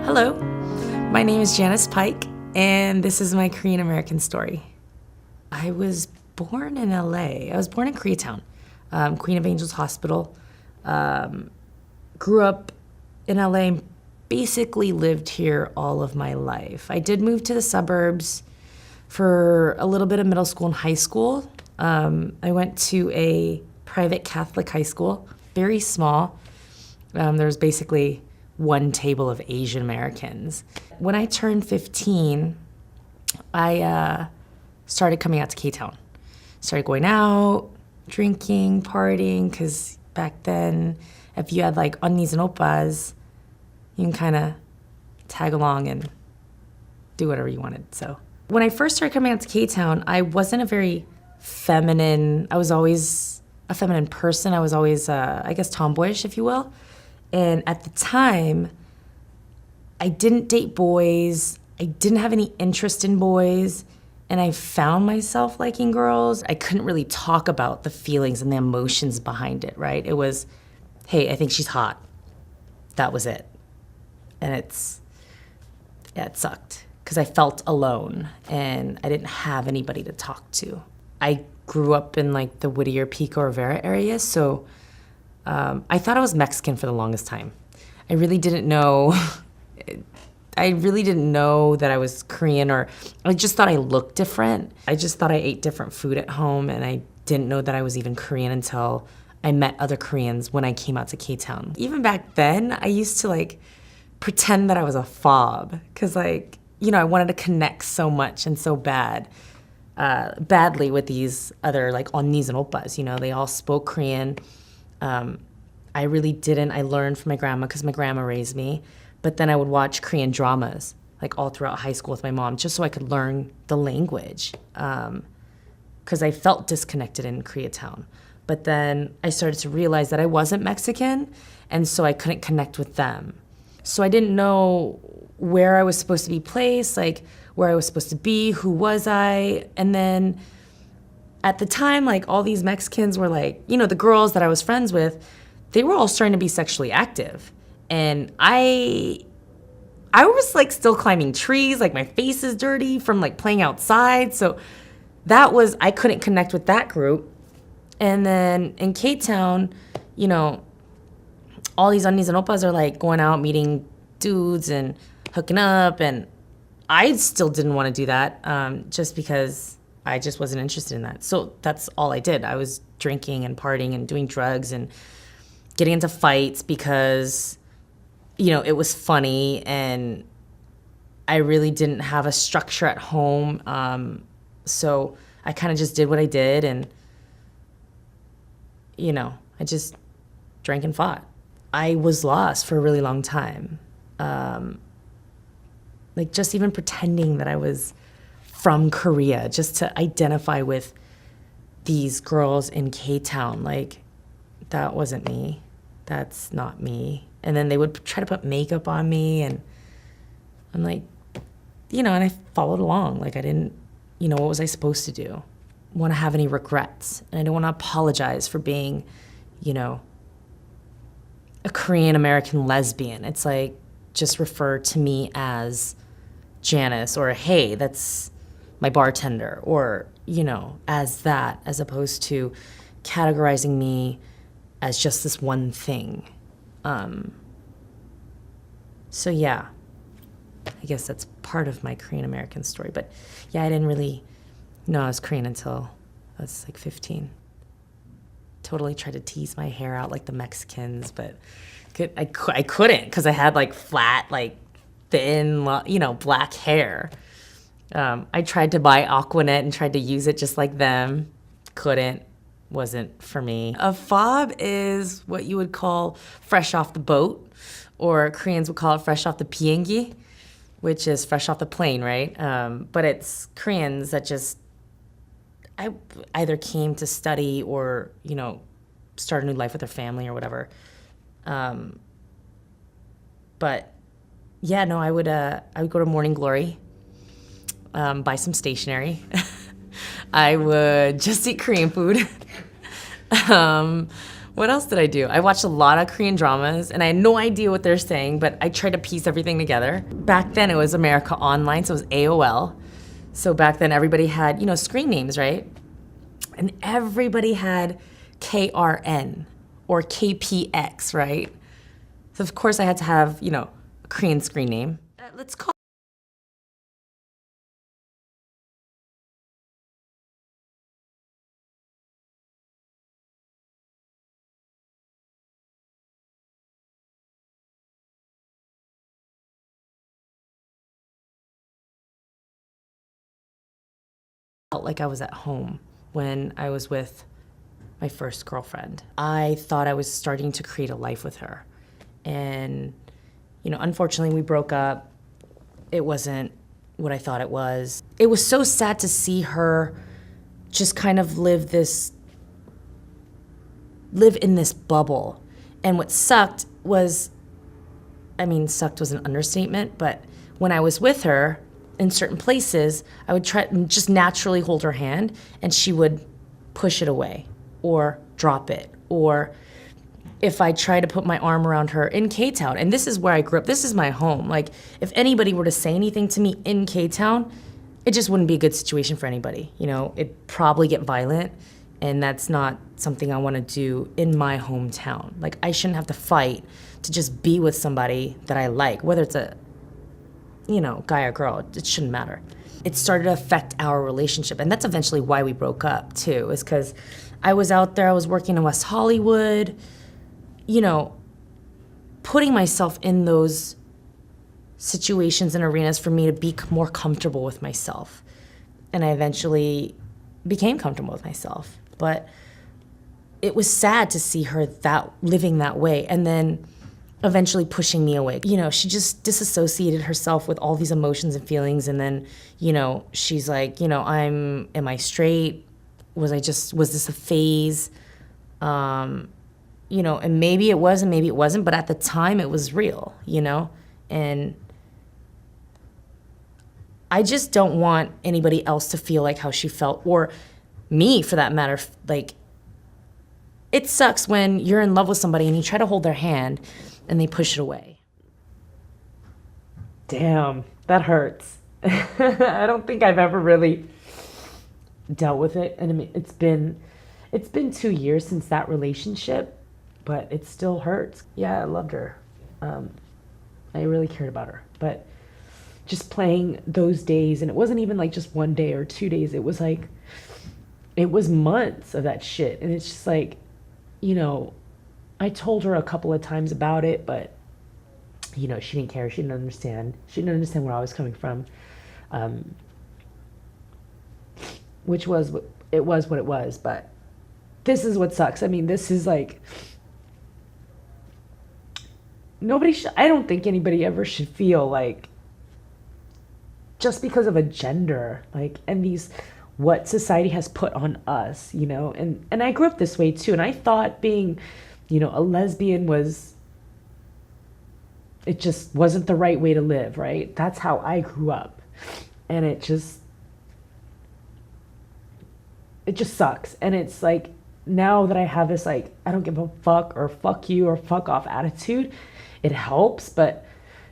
Hello, my name is Janice Paik, and this is my Korean American story. I was born in LA. I was born in KoreaTown, Queen of Angels Hospital. Grew up in LA and basically lived here all of my life. I did move to the suburbs for a little bit of middle school and high school. I went to a private Catholic high school, very small. There was basically one table of Asian Americans. When I turned 15, I started coming out to K-Town. Started going out, drinking, partying, because back then, if you had like onnis and oppas, you can kind of tag along and do whatever you wanted. So when I first started coming out to K-Town, I wasn't a very feminine, I was always a feminine person. I was always, I guess, tomboyish, if you will. And at the time, I didn't date boys. I didn't have any interest in boys. And I found myself liking girls. I couldn't really talk about the feelings and the emotions behind it, right? It was, hey, I think she's hot. That was it. And it sucked because I felt alone and I didn't have anybody to talk to. I grew up in like the Whittier, Pico, Rivera area, so I thought I was Mexican for the longest time. I really didn't know. I really didn't know that I was Korean, or I just thought I looked different. I just thought I ate different food at home, and I didn't know that I was even Korean until I met other Koreans when I came out to K-Town. Even back then, I used to like pretend that I was a fob, because like, you know, I wanted to connect so much and so badly with these other like onnis and oppas. You know, they all spoke Korean. I really didn't. I learned from my grandma because my grandma raised me. But then I would watch Korean dramas like all throughout high school with my mom just so I could learn the language, because I felt disconnected in Koreatown. But then I started to realize that I wasn't Mexican, and so I couldn't connect with them. So I didn't know where I was supposed to be placed, like where I was supposed to be, who was I? And then at the time, like all these Mexicans were like, you know, the girls that I was friends with, they were all starting to be sexually active. And I was like still climbing trees, like my face is dirty from like playing outside. So I couldn't connect with that group. And then in K-Town, you know, all these onnis and oppas are like going out, meeting dudes and hooking up. And I still didn't want to do that, just because I just wasn't interested in that. So that's all I did. I was drinking and partying and doing drugs and getting into fights because, you know, it was funny, and I really didn't have a structure at home. So I kind of just did what I did, and, you know, I just drank and fought. I was lost for a really long time. Like just even pretending that I was from Korea just to identify with these girls in K-Town. Like, that wasn't me. That's not me. And then they would try to put makeup on me, and I'm like, you know, and I followed along. Like I didn't, you know, what was I supposed to do? Want to have any regrets. And I don't want to apologize for being, you know, a Korean American lesbian. It's like, just refer to me as Janice, or hey, that's my bartender, or, you know, as that, as opposed to categorizing me as just this one thing. So yeah, I guess that's part of my Korean American story. But yeah, I didn't really know I was Korean until I was like 15. Totally tried to tease my hair out like the Mexicans, but I couldn't, because I had like flat, like thin, you know, black hair. I tried to buy Aquanet and tried to use it just like them. Couldn't. Wasn't for me. A fob is what you would call fresh off the boat, or Koreans would call it fresh off the 비행기, which is fresh off the plane, right? But it's Koreans that just I either came to study or, you know, start a new life with their family or whatever. But yeah, no, I would go to Morning Glory, buy some stationery. I would just eat Korean food. What else did I do? I watched a lot of Korean dramas and I had no idea what they're saying, but I tried to piece everything together. Back then it was America Online, so it was AOL. So back then everybody had, screen names, right? And everybody had KRN or KPX, right? So of course I had to have, a Korean screen name. Let's call felt like I was at home when I was with my first girlfriend. I thought I was starting to create a life with her. And, unfortunately we broke up. It wasn't what I thought it was. It was so sad to see her just kind of live in this bubble. And what sucked was, sucked was an understatement, but when I was with her in certain places, I would try and just naturally hold her hand and she would push it away or drop it. Or if I try to put my arm around her in K-Town, and this is where I grew up, this is my home. Like, if anybody were to say anything to me in K-Town, it just wouldn't be a good situation for anybody. It'd probably get violent, and that's not something I want to do in my hometown. Like, I shouldn't have to fight to just be with somebody that I like, whether it's a, guy or girl, it shouldn't matter. It started to affect our relationship, and that's eventually why we broke up, too, is because I was out there, I was working in West Hollywood, putting myself in those situations and arenas for me to be more comfortable with myself. And I eventually became comfortable with myself. But it was sad to see her living that way and then eventually pushing me away. She just disassociated herself with all these emotions and feelings, and then, she's like, am I straight? Was this a phase? And maybe it was and maybe it wasn't, but at the time it was real, and I just don't want anybody else to feel like how she felt, or me for that matter. Like, it sucks when you're in love with somebody and you try to hold their hand and they push it away. Damn, that hurts. I don't think I've ever really dealt with it, and it's been 2 years since that relationship. But it still hurts. Yeah, I loved her. I really cared about her. But just playing those days, and it wasn't even like just 1 day or 2 days. It was months of that shit. And it's just like, I told her a couple of times about it, but, she didn't care. She didn't understand. She didn't understand where I was coming from. Which was, it was what it was. But this is what sucks. This is like... I don't think anybody ever should feel like just because of a gender, like, and what society has put on us, and I grew up this way too. And I thought being, a lesbian it just wasn't the right way to live, right? That's how I grew up. And it just sucks. And it's like, now that I have this, like, I don't give a fuck or fuck you or fuck off attitude, it helps, but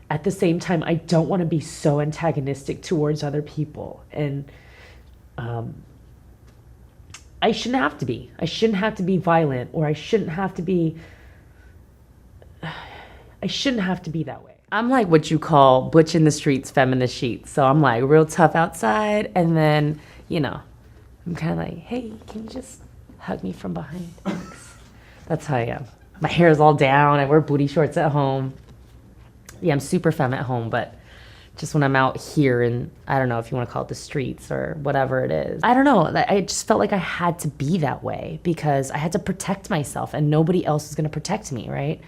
at the same time, I don't want to be so antagonistic towards other people. And I shouldn't have to be. I shouldn't have to be violent, or I shouldn't have to be that way. I'm like what you call butch in the streets, femme in the sheets. So I'm like real tough outside, and then, I'm kind of like, hey, can you just hug me from behind? Thanks. That's how I am. My hair is all down. I wear booty shorts at home. Yeah, I'm super femme at home, but just when I'm out here in, I don't know if you want to call it the streets or whatever it is. I don't know. I just felt like I had to be that way because I had to protect myself and nobody else was going to protect me, right?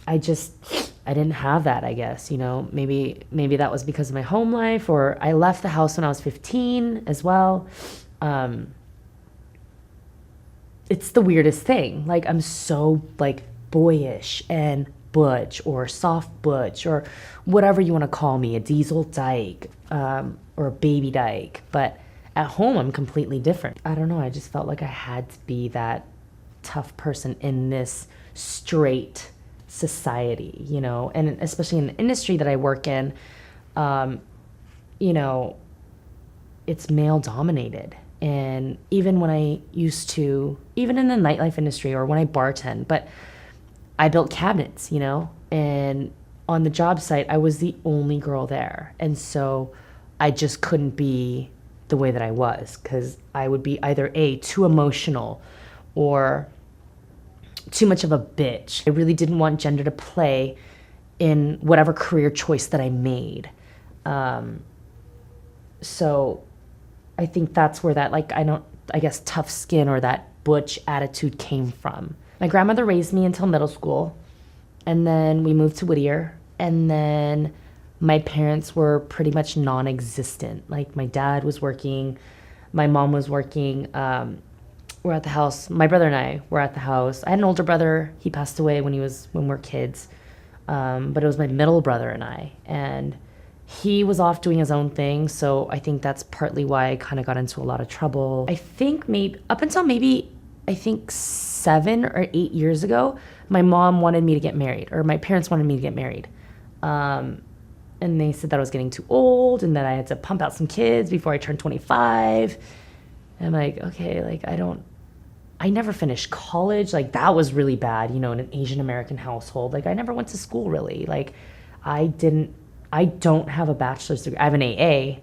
I didn't have that, I guess, maybe that was because of my home life, or I left the house when I was 15 as well. It's the weirdest thing. Like, I'm so like boyish and butch or soft butch or whatever you want to call me, a diesel dyke, or a baby dyke. But At home, I'm completely different. I don't know. I just felt like I had to be that tough person in this straight society, you know, and especially in the industry that I work in, you know, it's male dominated. And even when I used to, even in the nightlife industry or when I bartend, but I built cabinets, you know, and on the job site, I was the only girl there. And so I just couldn't be the way that I was, because I would be either too emotional or too much of a bitch. I really didn't want gender to play in whatever career choice that I made. So I think that's where that, like, I guess tough skin or that butch attitude came from. My grandmother raised me until middle school, and then we moved to Whittier, and then my parents were pretty much non-existent. Like, my dad was working, my mom was working, we're at the house. My brother and I were at the house. I had an older brother. He passed away when we were kids. But it was my middle brother and I. And he was off doing his own thing. So I think that's partly why I kind of got into a lot of trouble. I think up until maybe 7 or 8 years ago, my mom wanted me to get married, or my parents wanted me to get married. And they said that I was getting too old and that I had to pump out some kids before I turned 25. And I'm like, okay, like, I never finished college. Like, that was really bad, you know, in an Asian American household. Like, I never went to school really. Like, I don't have a bachelor's degree. I have an AA,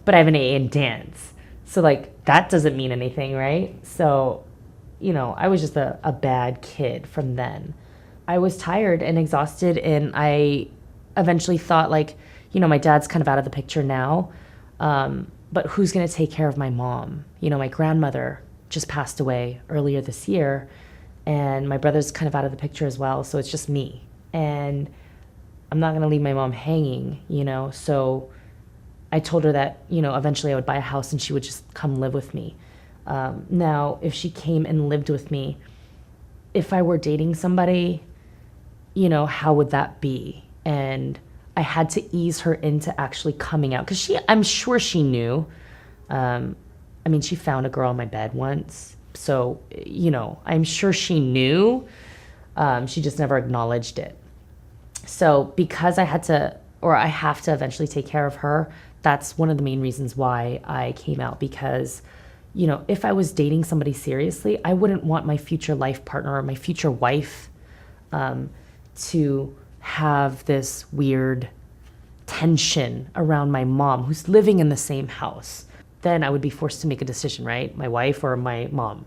but I have an AA in dance. So, like, that doesn't mean anything, right? So, you know, I was just a bad kid from then. I was tired and exhausted, and I eventually thought, like, you know, my dad's kind of out of the picture now, but who's going to take care of my mom? You know, my grandmother just passed away earlier this year, and my brother's kind of out of the picture as well, so it's just me. And I'm not going to leave my mom hanging, you know, so I told her that, you know, eventually I would buy a house and she would just come live with me. Now, if she came and lived with me, if I were dating somebody, you know, how would that be? And I had to ease her into actually coming out, because I'm sure she knew. I mean, she found a girl in my bed once. So, you know, I'm sure she knew. She just never acknowledged it. So because I have to eventually take care of her, that's one of the main reasons why I came out. Because, you know, if I was dating somebody seriously, I wouldn't want my future life partner or my future wife to have this weird tension around my mom who's living in the same house. Then I would be forced to make a decision, right? My wife or my mom.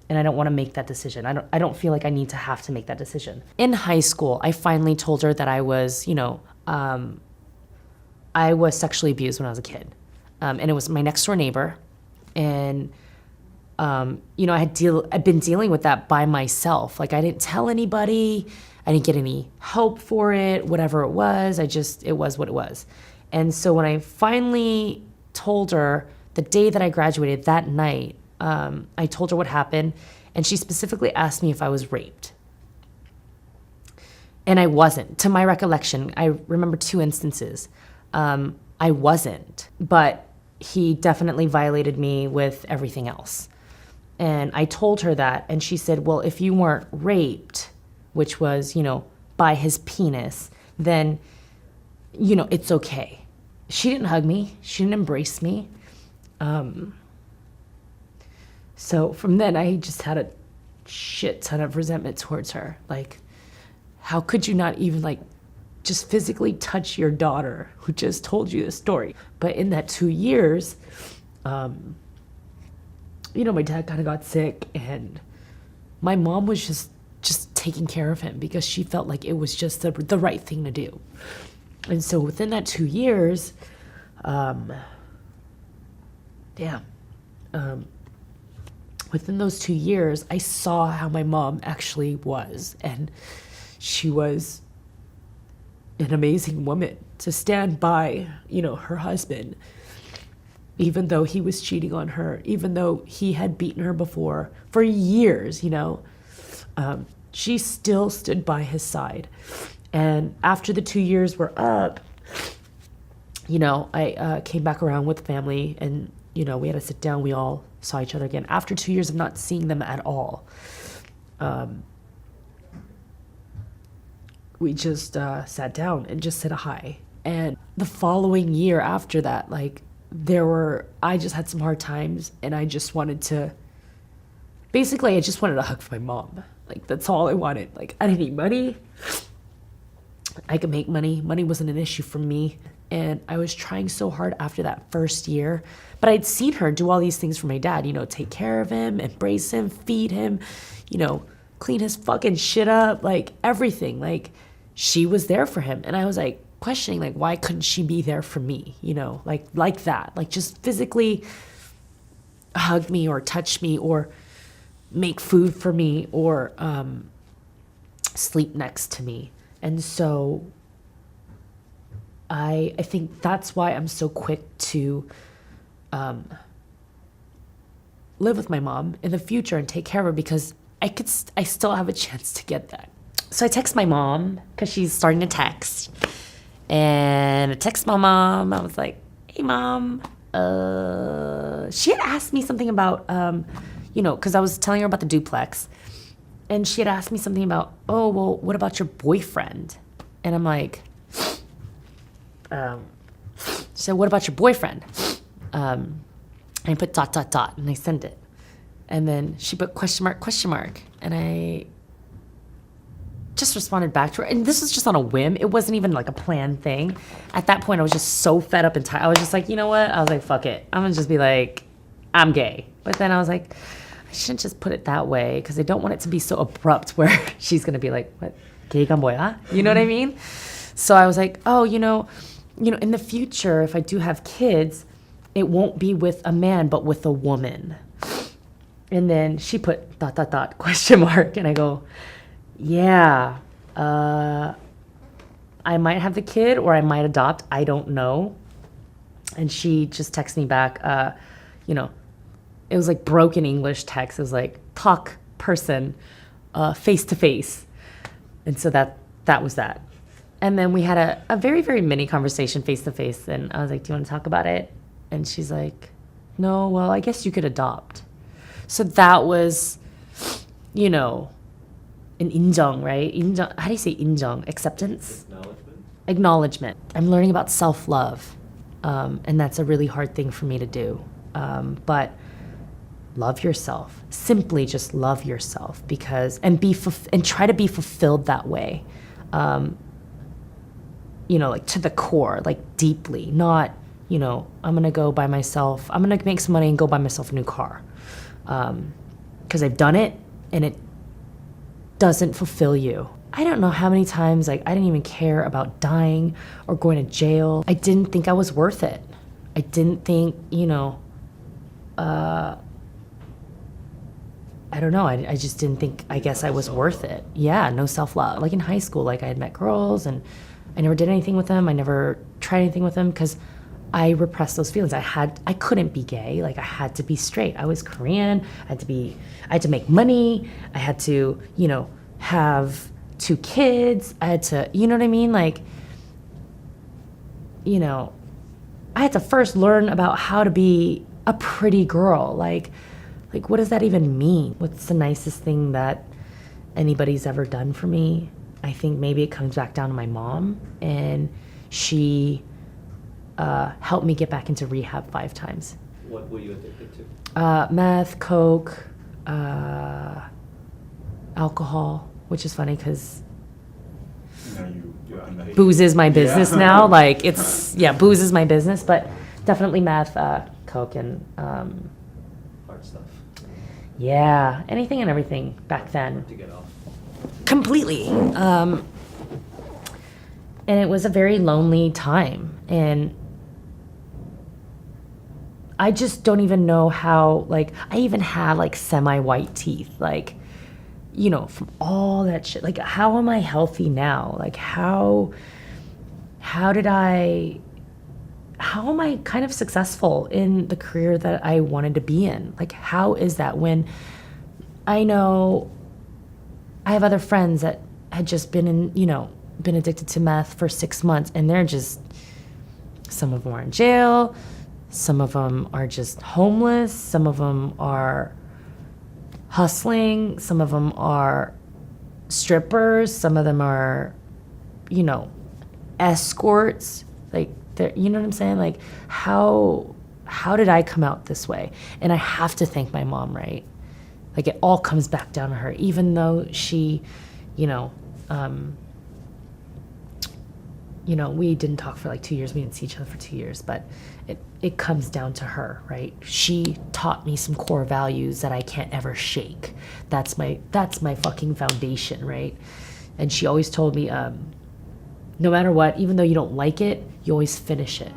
And I don't want to make that decision. I don't feel like I need to have to make that decision. In high school, I finally told her that I was, you know, I was sexually abused when I was a kid. And it was my next door neighbor. And, you know, I'd been dealing with that by myself. Like, I didn't tell anybody. I didn't get any help for it, whatever it was. It was what it was. And so when I finally told her, the day that I graduated, that night, I told her what happened, and she specifically asked me if I was raped. And I wasn't. To my recollection, I remember 2 instances. I wasn't, but he definitely violated me with everything else. And I told her that, and she said, well, if you weren't raped, which was, you know, by his penis, then, you know, it's okay. She didn't hug me. She didn't embrace me. So from then I just had a shit ton of resentment towards her. Like, how could you not even, like, just physically touch your daughter who just told you the story? But in that 2 years, you know, my dad kind of got sick, and my mom was just taking care of him because she felt like it was just the right thing to do. And so within that 2 years, within those 2 years, I saw how my mom actually was. And she was an amazing woman to stand by, you know, her husband, even though he was cheating on her, even though he had beaten her before for years, you know. She still stood by his side. And after the 2 years were up, you know, I came back around with family, and we had to sit down. We all saw each other again after 2 years of not seeing them at all. We just sat down and just said hi. And the following year after that, like, I just had some hard times, and I just wanted to, basically, I just wanted a hug from my mom. Like, that's all I wanted. Like, I didn't need money. I could make money. Money wasn't an issue for me. And I was trying so hard after that first year. But I'd seen her do all these things for my dad, take care of him, embrace him, feed him, clean his fucking shit up, like, everything. Like, she was there for him. And I was like, questioning, like, why couldn't she be there for me, like that, like, just physically hug me or touch me or make food for me or sleep next to me. And so I think that's why I'm so quick to live with my mom in the future and take care of her, because I still have a chance to get that. So I text my mom because she's starting to text. And I text my mom. I was like, hey, Mom. She had asked me something about, because I was telling her about the duplex. And she had asked me something about, oh, well, what about your boyfriend? And I'm like, so what about your boyfriend? And I put ... and I sent it. And then she put ? And I just responded back to her, and this was just on a whim. It wasn't even like a planned thing. At that point, I was just so fed up and tired. I was just like, you know what? I was like, fuck it. I'm gonna just be like, I'm gay. But then I was like, I shouldn't just put it that way, because I don't want it to be so abrupt where she's gonna be like, what? Gay ka 뭐야? You know what I mean? So I was like, oh, in the future, if I do have kids, it won't be with a man, but with a woman. And then she put ... And I go, yeah, I might have the kid or I might adopt. I don't know. And she just texted me back, it was like broken English text. It was like, talk person, face to face. And so that was that. And then we had a very, very mini conversation face to face. And I was like, do you want to talk about it? And she's like, no, well, I guess you could adopt. So that was, an 인정, right? 인정, how do you say 인정? Acceptance? Acknowledgement. I'm learning about self-love. And that's a really hard thing for me to do. But love yourself. Simply just love yourself, and try to be fulfilled that way. Like to the core, like deeply, not, I'm going to go buy myself, I'm going to make some money and go buy myself a new car. Because I've done it and it doesn't fulfill you. I don't know how many times, like, I didn't even care about dying or going to jail. I didn't think I was worth it. I didn't think, I don't know. I just didn't think, I guess I was worth it. Yeah, no self-love. Like in high school, like I had met girls and I never did anything with them. I never tried anything with them because I repressed those feelings. I couldn't be gay. Like I had to be straight. I was Korean. I had to make money. I had to, have 2 kids. I had to, you know what I mean? Like, I had to first learn about how to be a pretty girl. Like what does that even mean? What's the nicest thing that anybody's ever done for me? I think maybe it comes back down to my mom, and she helped me get back into rehab 5 times. What were you addicted to? Meth, coke, alcohol, which is funny because booze is my business now. Like booze is my business, but definitely meth, coke, and hard stuff. Yeah, anything and everything back then. To get off. Completely. And it was a very lonely time, and I just don't even know how, like, I even had like semi-white teeth, like, from all that shit. Like, how am I healthy now? Like, how am I kind of successful in the career that I wanted to be in? Like, how is that when I know I have other friends that had just been addicted to meth for 6 months, and they're just, some of them are in jail, Some of them are just homeless. Some of them are hustling. Some of them are strippers. Some of them are, you know, escorts. Like, you know what I'm saying? Like, how did I come out this way? And I have to thank my mom, right? Like, it all comes back down to her, even though she, you know, we didn't talk for like 2 years. We didn't see each other for 2 years, but it comes down to her, right? She taught me some core values that I can't ever shake. That's my fucking foundation, right? And she always told me, no matter what, even though you don't like it, you always finish it.